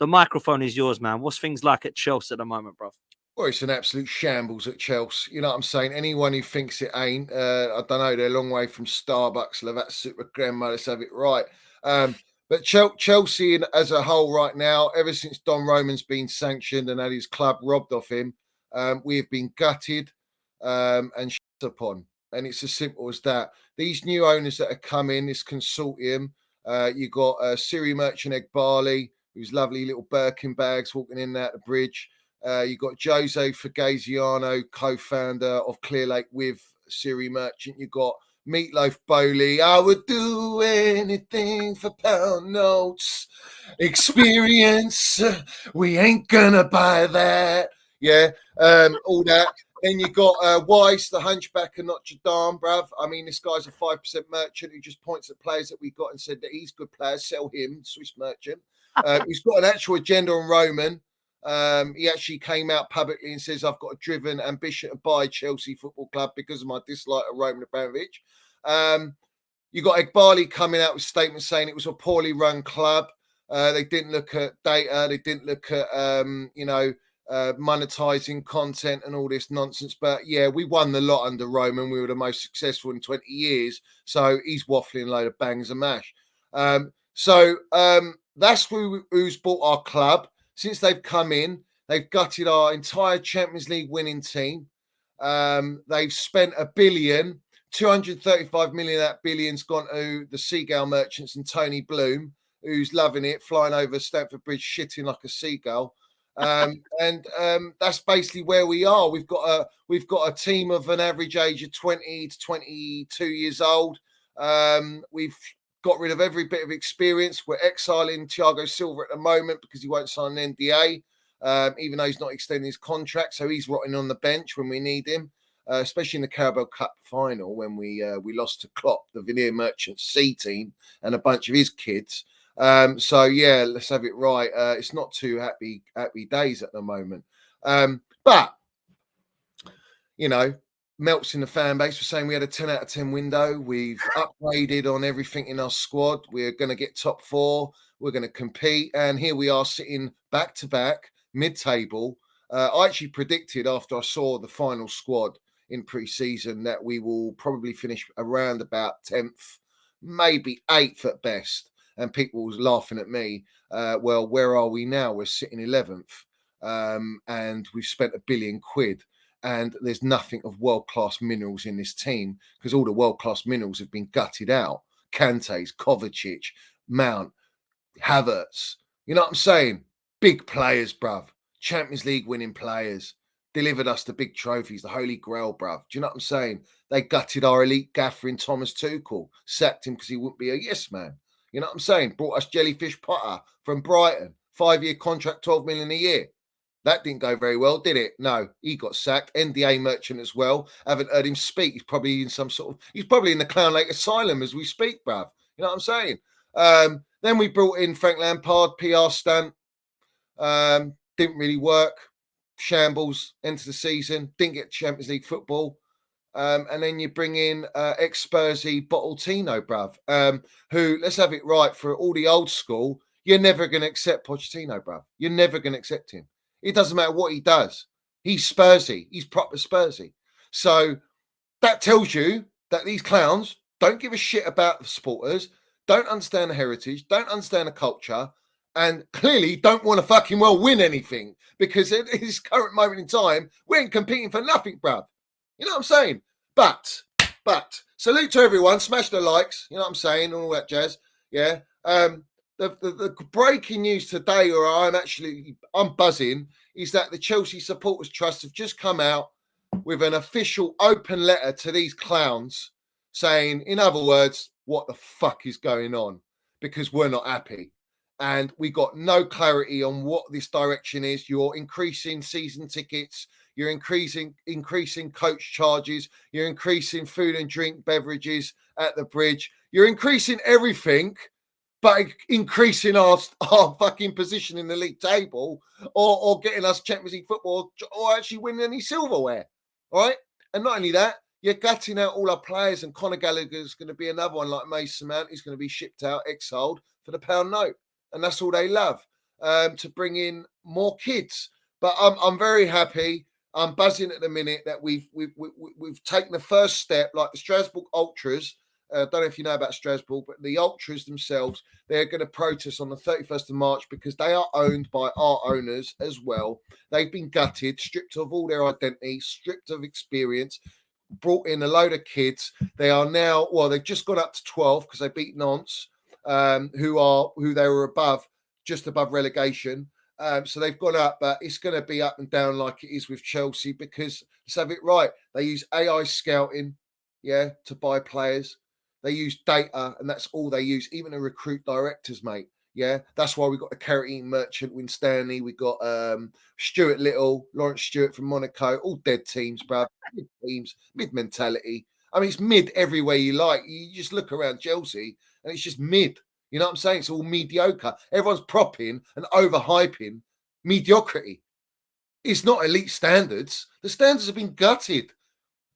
the microphone is yours, man. What's things like at Chelsea at the moment, bro? Well, it's an absolute shambles at Chelsea. You know what I'm saying? Anyone who thinks it ain't, I don't know, they're a long way from Starbucks. Love that super grandma. Let's have it right. But Chelsea as a whole right now, ever since Don Roman's been sanctioned and had his club robbed off him, we have been gutted and shit upon. And it's as simple as that. These new owners that are coming, this consortium, you got Siri Merchant Barley, who's lovely little Birkin bags walking in and out the bridge. You got Jose Fagaziano, co-founder of Clear Lake with Siri Merchant. You got Meatloaf Bowley. I would do anything for pound notes. Experience. We ain't gonna buy that. Yeah, all that. Then you got Weiss, the hunchback of Notre Dame, bruv. I mean, this guy's a 5% merchant who just points at players that we got and said that he's good players. Sell him, Swiss merchant. He's got an actual agenda on Roman. He actually came out publicly and says, I've got a driven ambition to buy Chelsea Football Club because of my dislike of Roman Abramovich. You got Egbali coming out with statements saying it was a poorly run club. They didn't look at data. They didn't look at, monetizing content and all this nonsense. But yeah, we won the lot under Roman. We were the most successful in 20 years. So he's waffling a load of bangs and mash. That's who's bought our club. Since they've come in, they've gutted our entire Champions League winning team. They've spent $1 billion, 235 million of that billion's gone to the Seagull merchants and Tony Bloom, who's loving it, flying over Stamford Bridge, shitting like a seagull. That's basically where we are. We've got a team of an average age of 20 to 22 years old. We've got rid of every bit of experience. We're exiling Thiago Silva at the moment because he won't sign an NDA, even though he's not extending his contract. So he's rotting on the bench when we need him, especially in the Carabao Cup final when we lost to Klopp, the Veneer Merchant C team, and a bunch of his kids. So yeah, let's have it right. It's not too happy days at the moment. But you know, melts in the fan base. We're saying we had a 10 out of 10 window. We've upgraded on everything in our squad. We're going to get top 4. We're going to compete. And here we are sitting back to back, mid-table. I actually predicted after I saw the final squad in pre-season that we will probably finish around about 10th, maybe 8th at best. And people was laughing at me. Well, where are we now? We're sitting 11th. And we've spent £1 billion. And there's nothing of world-class minerals in this team because all the world-class minerals have been gutted out. Kante's, Kovacic, Mount, Havertz. You know what I'm saying? Big players, bruv. Champions League winning players. Delivered us the big trophies, the Holy Grail, bruv. Do you know what I'm saying? They gutted our elite gaffer in Thomas Tuchel. Sacked him because he wouldn't be a yes man. You know what I'm saying? Brought us Jellyfish Potter from Brighton. 5-year contract, 12 million a year. That didn't go very well, did it? No, he got sacked. NDA merchant as well. Haven't heard him speak. He's probably in he's probably in the Clown Lake Asylum as we speak, bruv. You know what I'm saying? Then we brought in Frank Lampard, PR stunt. Didn't really work. Shambles, into the season. Didn't get Champions League football. And then you bring in ex-Spursy Bottltino, bruv, who, let's have it right, for all the old school, you're never going to accept Pochettino, bruv. You're never going to accept him. It doesn't matter what he does. He's Spursy. He's proper Spursy. So that tells you that these clowns don't give a shit about the supporters, don't understand the heritage, don't understand the culture, and clearly don't want to fucking well win anything because at this current moment in time, we ain't competing for nothing, bruv. You know what I'm saying? But, salute to everyone. Smash the likes. You know what I'm saying? And all that jazz. Yeah. The breaking news today, or I'm buzzing, is that the Chelsea Supporters Trust have just come out with an official open letter to these clowns saying, in other words, what the fuck is going on? Because we're not happy. And we got no clarity on what this direction is. You're increasing season tickets. You're increasing coach charges. You're increasing food and drink beverages at the bridge. You're increasing everything, but increasing our fucking position in the league table or getting us Champions League football or actually winning any silverware, all right? And not only that, you're gutting out all our players, and Conor Gallagher's going to be another one like Mason Mount. He's going to be shipped out, exiled for the pound note, and that's all they love. to bring in more kids. But I'm very happy. I'm buzzing at the minute that we've taken the first step, like the Strasbourg Ultras. I don't know if you know about Strasbourg, but the Ultras themselves, they're going to protest on the 31st of March because they are owned by our owners as well. They've been gutted, stripped of all their identity, stripped of experience, brought in a load of kids. They are now, well, they've just gone up to 12 because they beat Nantes, who they were above, just above relegation. So they've gone up, but it's going to be up and down like it is with Chelsea because, let's have it right, they use AI scouting, to buy players. They use data, and that's all they use, even to recruit directors, mate. Yeah, that's why we got the Carotene Merchant, Winstanley. We got Stuart Little, Lawrence Stewart from Monaco, all dead teams, bruv. Mid teams, mid mentality. I mean, it's mid everywhere you like. You just look around Chelsea, and it's just mid. You know what I'm saying? It's all mediocre. Everyone's propping and overhyping mediocrity. It's not elite standards. The standards have been gutted.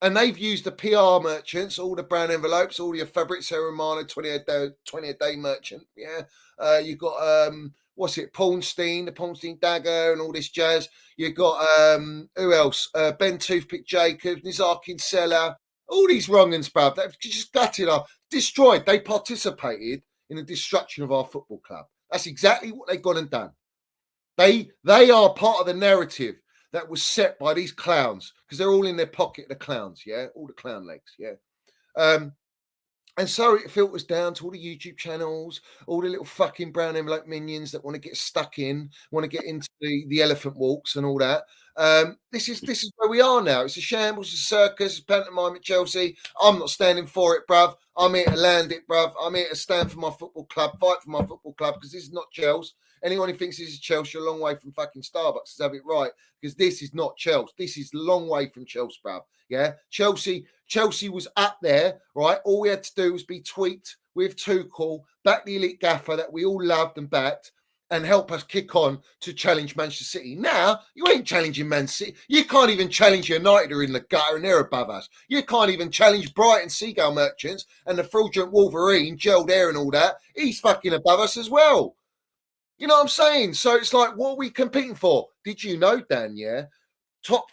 And they've used the PR merchants, all the brown envelopes, all your Fabrizio Romano 20 a day merchant. Yeah. You've got what's it, Pawnstein, the Pawnstein dagger, and all this jazz. You've got who else? Ben Toothpick Jacobs, Nizar Kinsella, all these wrong-uns, bruv. They've just gutted up, destroyed. They participated in the destruction of our football club. That's exactly what they've gone and done. They are part of the narrative that was set by these clowns because they're all in their pocket, the clowns, all the clown legs, and so it filters down to all the YouTube channels, all the little fucking brown envelope minions that want to get stuck in, want to get into the elephant walks and all that. This is where we are now. It's a shambles, a circus, a pantomime at Chelsea. I'm not standing for it, bruv. I'm here to land it, bruv. I'm here to stand for my football club, fight for my football club, because this is not Chelsea. Anyone who thinks this is Chelsea, a long way from fucking Starbucks, to have it right, because this is not Chelsea. This is a long way from Chelsea, bruv. Yeah, Chelsea was up there, right? All we had to do was be tweaked with Tuchel, back the elite gaffer that we all loved and backed, and help us kick on to challenge Manchester City. Now, you ain't challenging Man City. You can't even challenge United, who are in the gutter and they're above us. You can't even challenge Brighton Seagull Merchants and the fraudulent Wolverine, gelled hair and all that. He's fucking above us as well. You know what I'm saying? So it's like, what are we competing for? Did you know, Dan, top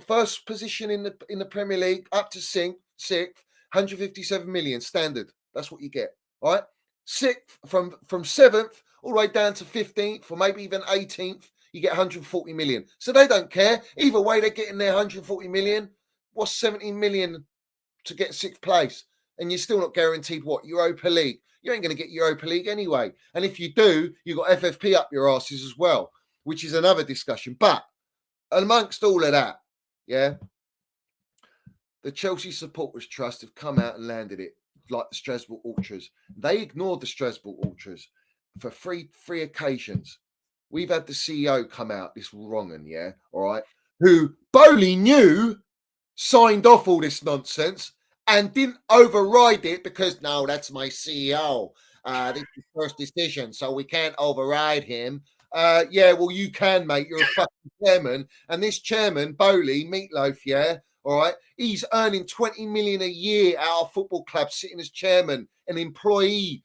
first position in the Premier League, up to sixth, 157 million standard. That's what you get. All right. Sixth, from 7th all the way down to 15th or maybe even 18th, you get 140 million. So they don't care. Either way, they're getting their 140 million. What's 17 million to get 6th place? And you're still not guaranteed what? Europa League. You ain't going to get Europa League anyway. And if you do, you've got FFP up your asses as well, which is another discussion. But amongst all of that, the Chelsea Supporters Trust have come out and landed it like the Strasbourg Ultras. They ignored the Strasbourg Ultras for three occasions. We've had the CEO come out, this wrong'un, all right, who Bowley knew signed off all this nonsense and didn't override it because, no, that's my CEO. This is first decision, so we can't override him. Well, you can, mate. You're a fucking chairman. And this chairman, Bowley, Meatloaf, all right, he's earning 20 million a year at our football club, sitting as chairman, an employee,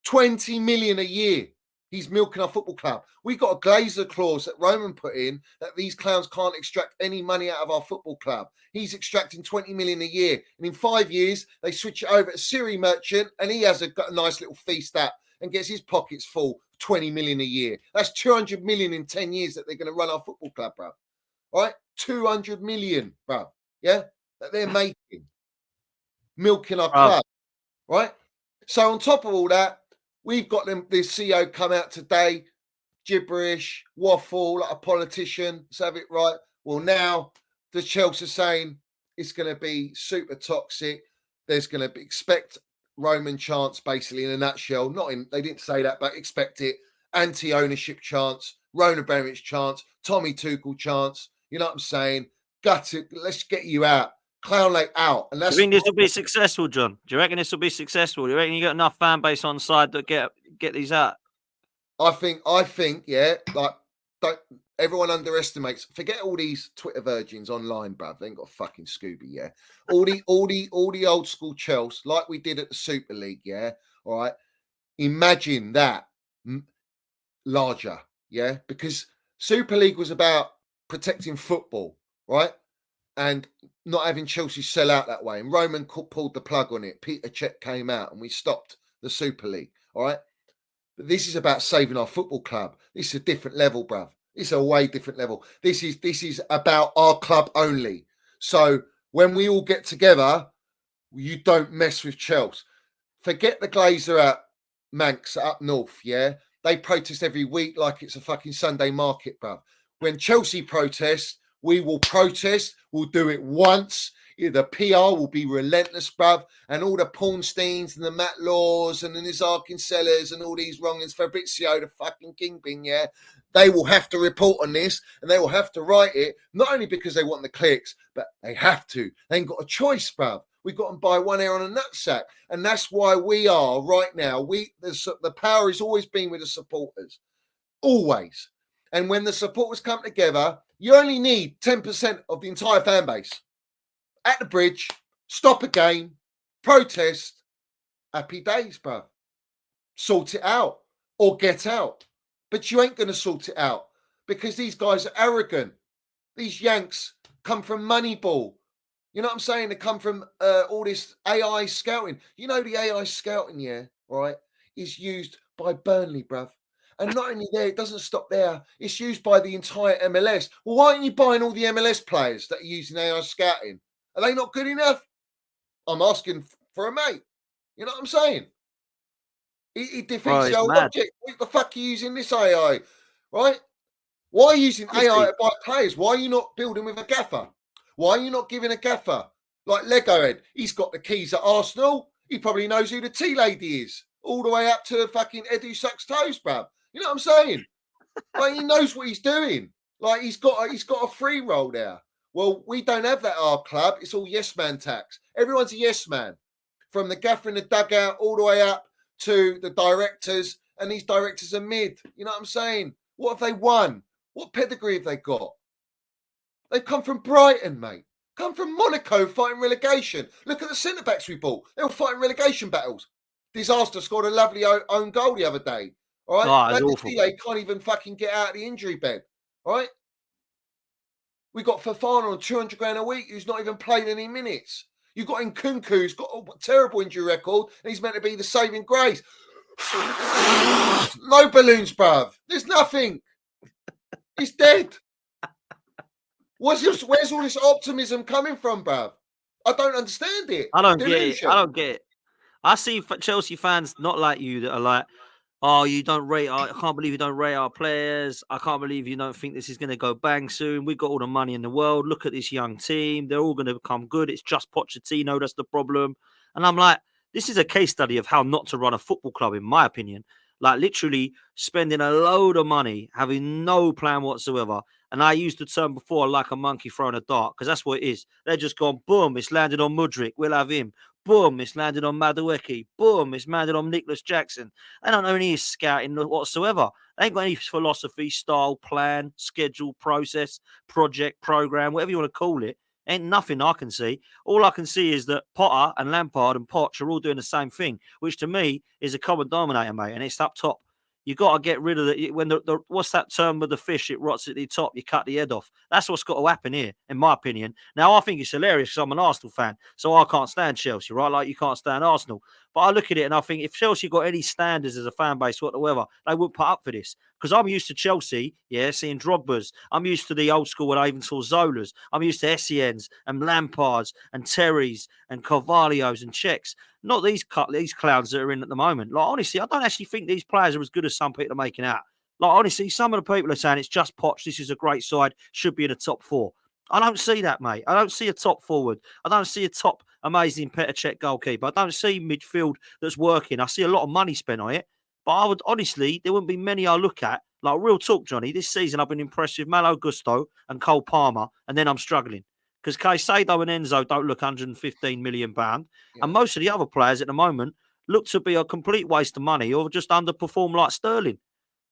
20 million a year. He's milking our football club. We've got a Glazer clause that Roman put in that these clowns can't extract any money out of our football club. He's extracting 20 million a year. And in 5 years, they switch it over to Siri Merchant and he got a nice little feast up and gets his pockets full, 20 million a year. That's 200 million in 10 years that they're going to run our football club, bro. All right? 200 million, bro. Yeah? That they're making. Milking our club. Right? So on top of all that, we've got the CEO come out today, gibberish, waffle, like a politician, let's have it right. Well, now the Chelsea are saying it's going to be super toxic. There's going to be, expect Roman chants, basically, in a nutshell. They didn't say that, but expect it. Anti-ownership chants, Rona Abramovich chants, Tommy Tuchel chants. You know what I'm saying? Gutted. Let's get you out. Clown Lake out. And that's. Do you think this will be successful, John? Do you reckon this will be successful? Do you reckon you got enough fan base on side to get these out? I think, like, don't everyone underestimates. Forget all these Twitter virgins online, bruv. They ain't got a fucking Scooby, All the old school Chelsea, like we did at the Super League, all right. Imagine that. larger, yeah, because Super League was about protecting football, right? And not having Chelsea sell out that way. And Roman pulled the plug on it. Peter Cech came out and we stopped the Super League, all right? But this is about saving our football club. This is a different level, bruv. It's a way different level. This is about our club only. So when we all get together, you don't mess with Chelsea. Forget the Glazer at Manx up north, yeah? They protest every week like it's a fucking Sunday market, bruv. When Chelsea protest, we will protest. We'll do it once. The PR will be relentless, bruv. And all the Pornsteins and the Matt Laws and the Nizarkin Sellers and all these wrongins, Fabrizio, the fucking kingpin, yeah? They will have to report on this and they will have to write it, not only because they want the clicks, but they have to. They ain't got a choice, bruv. We've got to buy one hair on a nutsack. And that's why we are right now. The power has always been with the supporters. Always. And when the supporters come together, you only need 10% of the entire fan base. At the bridge, stop a game, protest, happy days, bro. Sort it out or get out. But you ain't going to sort it out because these guys are arrogant. These Yanks come from Moneyball. You know what I'm saying? They come from all this AI scouting. You know, the AI scouting, yeah, right, is used by Burnley, bruv. And not only there, it doesn't stop there. It's used by the entire MLS. Well, why aren't you buying all the MLS players that are using AI scouting? Are they not good enough? I'm asking for a mate. You know what I'm saying? It defeats the it's whole mad. object. What the fuck are you using this AI, right? Why are you using AI to buy players? Why are you not building with a gaffer? Why are you not giving a gaffer? Like Lego Head, he's got the keys at Arsenal. He probably knows who the tea lady is. All the way up to fucking Ed who sucks toes, bruv. You know what I'm saying? Like, he knows what he's doing. Like, he's got a free roll there. Well, we don't have that at our club. It's all yes man tax. Everyone's a yes man. From the gaffer in the dugout all the way up to the directors. And these directors are mid. You know what I'm saying? What have they won? What pedigree have they got? They've come from Brighton, mate. Come from Monaco fighting relegation. Look at the centre backs we bought. They were fighting relegation battles. Disaster scored a lovely own goal the other day. All right. It's awful. They can't even fucking get out of the injury bed. All right. We got Fofana on 200 grand a week who's not even played any minutes. You've got Nkunku who's got a terrible injury record and he's meant to be the saving grace. No balloons, bruv. There's nothing. He's dead. Where's all this optimism coming from, bruv? I don't understand it. I don't get it. I see Chelsea fans not like you that are like, oh, you don't rate I can't believe you don't rate our players. I can't believe you don't think this is going to go bang soon. We've got all the money in the world. Look at this young team. They're all going to become good. It's just Pochettino that's the problem. And I'm like, this is a case study of how not to run a football club, in my opinion. Like, literally spending a load of money, having no plan whatsoever. And I used the term before, like a monkey throwing a dart, because that's what it is. They're just gone, boom, it's landed on Mudryk. We'll have him. Boom, it's landed on Madueke. Boom, it's landed on Nicholas Jackson. They don't know any scouting whatsoever. They ain't got any philosophy, style, plan, schedule, process, project, program, whatever you want to call it. Ain't nothing I can see. All I can see is that Potter and Lampard and Poch are all doing the same thing, which to me is a common denominator, mate, and it's up top. You got to get rid of it. When what's that term with the fish? It rots at the top. You cut the head off. That's what's got to happen here, in my opinion. Now, I think it's hilarious because I'm an Arsenal fan, so I can't stand Chelsea, right? Like you can't stand Arsenal. But I look at it and I think if Chelsea got any standards as a fan base whatsoever, they wouldn't put up for this. Because I'm used to Chelsea, seeing Drogba's. I'm used to the old school when I even saw Zola's. I'm used to Essien's and Lampard's and Terry's and Carvalho's and Czechs. Not these clowns that are in at the moment. Like, honestly, I don't actually think these players are as good as some people are making out. Like, honestly, some of the people are saying it's just Poch. This is a great side. Should be in the top four. I don't see that, mate. I don't see a top forward. I don't see a top amazing Petr Cech goalkeeper. I don't see midfield that's working. I see a lot of money spent on it. But I would, honestly, there wouldn't be many I look at. Like, real talk, Johnny, this season I've been impressed with Malo Gusto and Cole Palmer, and then I'm struggling. Because Caicedo and Enzo don't look £115 million. Yeah. And most of the other players at the moment look to be a complete waste of money or just underperform like Sterling.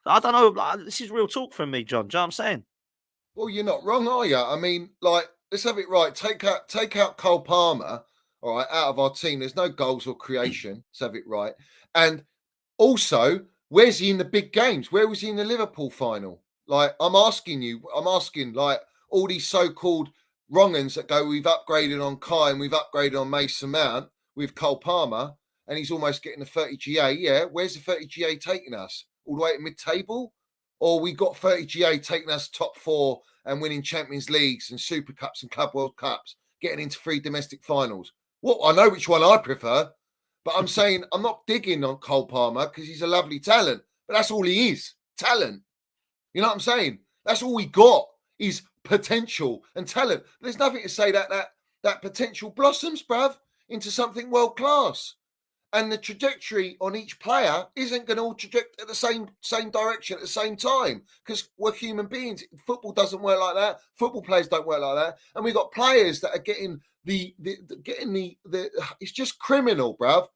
I don't know. Like, this is real talk from me, John. Do you know what I'm saying? Well, you're not wrong, are you? I mean, like, let's have it right. Take out Cole Palmer, all right, out of our team. There's no goals or creation. Let's have it right. And also, Where's he in the big games? Where was he in the Liverpool final? Like, I'm asking, like, all these so-called wrong-uns that go, we've upgraded on Kai and we've upgraded on Mason Mount with Cole Palmer, and he's almost getting a 30 GA. Yeah, where's the 30 GA taking us? All the way to mid-table? Or we got 30 GA taking us top 4 and winning Champions Leagues and Super Cups and Club World Cups, getting into 3 domestic finals? Well, I know which one I prefer. But I'm saying I'm not digging on Cole Palmer because he's a lovely talent, but that's all he is, talent. You know what I'm saying? That's all we got is potential and talent. There's nothing to say that potential blossoms, bruv, into something world class. And the trajectory on each player isn't going to all traject at the same direction at the same time because we're human beings. Football doesn't work like that. Football players don't work like that. And we've got players that are getting it's just criminal, bruv.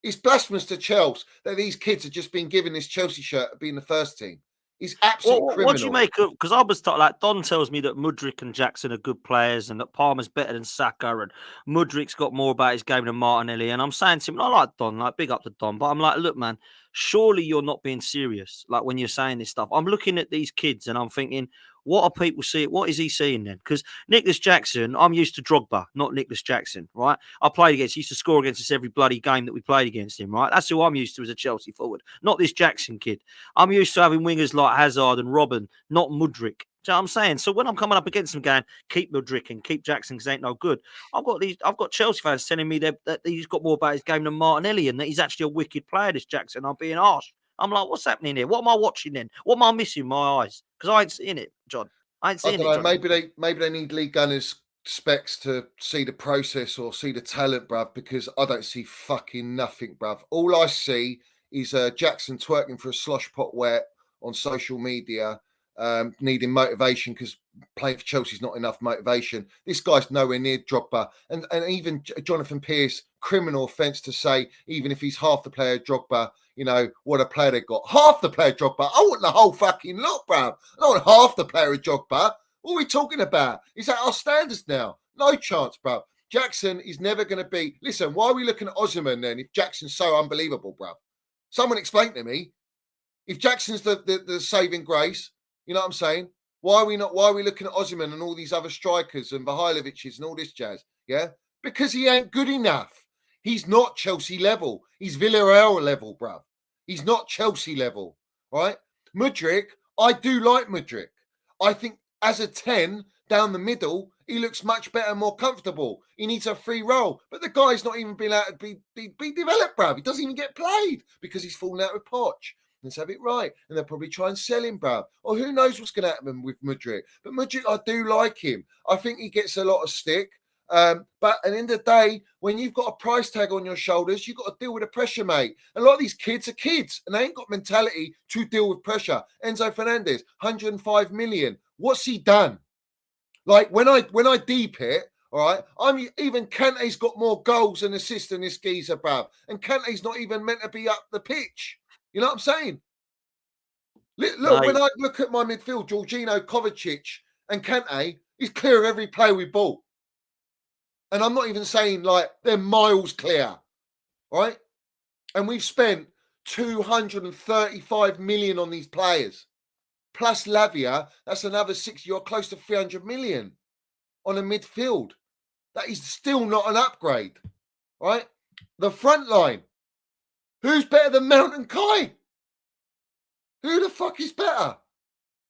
It's blasphemous to Chelsea that these kids have just been given this Chelsea shirt of being the first team. It's absolutely criminal. What do you make of? Because I was like Don tells me that Mudryk and Jackson are good players, and that Palmer's better than Saka, and Mudryk's got more about his game than Martinelli. And I'm saying to him, I like Don, like big up to Don, but I'm like, look, man, surely you're not being serious. Like when you're saying this stuff, I'm looking at these kids and I'm thinking, what are people seeing? What is he seeing then? Because Nicholas Jackson, I'm used to Drogba, not Nicholas Jackson, right? I played against, he used to score against us every bloody game that we played against him, right? That's who I'm used to as a Chelsea forward, not this Jackson kid. I'm used to having wingers like Hazard and Robben, not Mudryk. Do you know what I'm saying? So when I'm coming up against them going, keep Mudryk and keep Jackson because ain't no good, I've got Chelsea fans telling me that he's got more about his game than Martinelli and that he's actually a wicked player, this Jackson. I'm being harsh. I'm like, what's happening here? What am I watching then? What am I missing in my eyes? Because I ain't seeing it, John. I ain't seeing I don't know, it. maybe they need league gunners specs to see the process or see the talent, bruv, because I don't see fucking nothing, bruv. All I see is Jackson twerking for a slosh pot wet on social media, needing motivation because playing for Chelsea's not enough motivation. This guy's nowhere near Drogba. And even Jonathan Pearce, criminal offence to say, even if he's half the player Drogba, you know, what a player they got. Half the player Drogba. I want the whole fucking lot, bruv. I don't want half the player of Drogba. What are we talking about? Is that our standards now? No chance, bruv. Jackson is never going to be... Listen, why are we looking at Osimhen then if Jackson's so unbelievable, bruv? Someone explain to me. If Jackson's the saving grace, you know what I'm saying? Why are we looking at Osimhen and all these other strikers and Mihailovic's and all this jazz? Yeah? Because he ain't good enough. He's not Chelsea level. He's Villarreal level, bruv. He's not Chelsea level, right? Mudryk, I do like Mudryk. I think as a 10 down the middle, he looks much better and more comfortable. He needs a free role. But the guy's not even been able to be developed, bruv. He doesn't even get played because he's fallen out with Poch. Let's have it right. And they'll probably try and sell him, bruv. Or who knows what's going to happen with Mudryk. But Mudryk, I do like him. I think he gets a lot of stick. But at the end of the day, when you've got a price tag on your shoulders, you've got to deal with the pressure, mate. A lot of these kids are kids and they ain't got mentality to deal with pressure. Enzo Fernandez, 105 million. What's he done? Like when I deep it, all right, even Kante's got more goals and assists than this geezer, bruv. And Kante's not even meant to be up the pitch. You know what I'm saying? Look, when I look at my midfield, Jorginho, Kovacic, and Kante, he's clear of every player we bought. And I'm not even saying like they're miles clear, right? And we've spent 235 million on these players. Plus Lavia, that's another 60. You're close to 300 million on a midfield. That is still not an upgrade, right? The front line. Who's better than Mount and Kai? Who the fuck is better?